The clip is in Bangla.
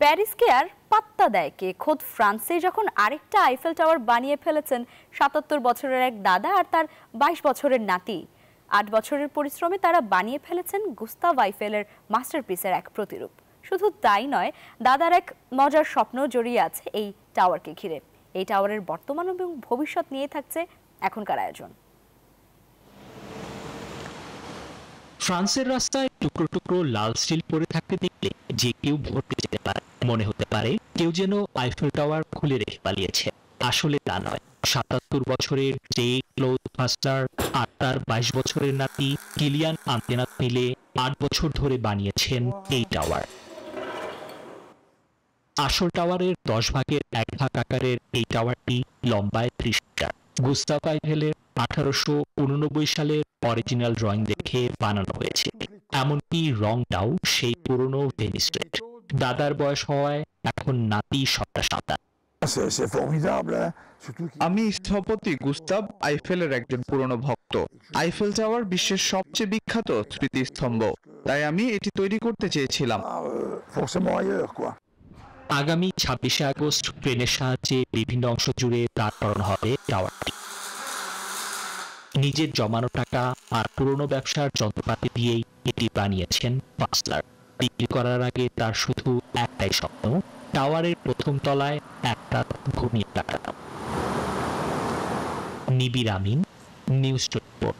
প্যারিসকে আর পাত্তা দেয় কে? খোদ ফ্রান্সে যখন আরেকটা আইফেল টাওয়ার বানিয়ে ফেলেছেন ৭৭ বছরের এক দাদা আর তার ২২ বছরের নাতি। ৮ বছরের পরিশ্রমে তারা বানিয়ে ফেলেছেন গুস্তাভ আইফেলের মাস্টারপিসের এক প্রতিরূপ। শুধু তাই নয়, দাদার এক মজার স্বপ্ন জড়িয়ে আছে এই টাওয়ারকে ঘিরে। এই টাওয়ারের বর্তমান এবং ভবিষ্যৎ নিয়ে থাকছে এখনকার আয়োজন। ফ্রান্সের রাস্তায় টুকরো টুকরো লাল স্টিল পরে থাকতে দেখলে যে কেউ ভরতে যেতে পারে, মনে হতে পারে কেউ যেন আইফেল টাওয়ার খুলে রেখে পালিয়েছে। আসলে তা নয়। ৭৭ বছরের যে ক্লোদ ফাস্টার আর তার ২২ বছরের নাতি কিলিয়ান আন্তেনাত মিলে ৮ বছর ধরে বানিয়েছেন এই টাওয়ার। আসল টাওয়ারের ১০ ভাগের ১ ভাগ আকারের এই টাওয়ারটি লম্বায় ৩০ মিটার। গুস্তাভ আইফেলের ১৮৮৯ সালের অরিজিনাল ড্রয়িং দেখে বানানো হয়েছে। এমনকি রংটাও সেই পুরনো ভেনিস রেড। দাদার বয়স হওয়ায় এখন নাতি সবটা সাঁতার। আমি স্থপতি গুস্তাভ আইফেলের একজন পুরনো ভক্ত। আইফেল টাওয়ার বিশ্বের সবচেয়ে বিখ্যাত স্মৃতিস্তম্ভ, তাই আমি এটি তৈরি করতে চেয়েছিলাম। আগামী ২৬শে আগস্ট ট্রেনের সাহায্যে বিভিন্ন অংশ জুড়ে দাঁড় করানো হবে টাওয়ারটি। নিজের জমানো টাকা আর পুরনো ব্যবসার যন্ত্রপাতি দিয়েই এটি বানিয়েছেন ফাসলার। বিক্রি করার আগে তার শুধু একটাই স্বপ্ন, টাওয়ারের প্রথম তলায় একটা ঘুমিয়ে কাটানো। নিবিড় আমিন, নিউজ 24।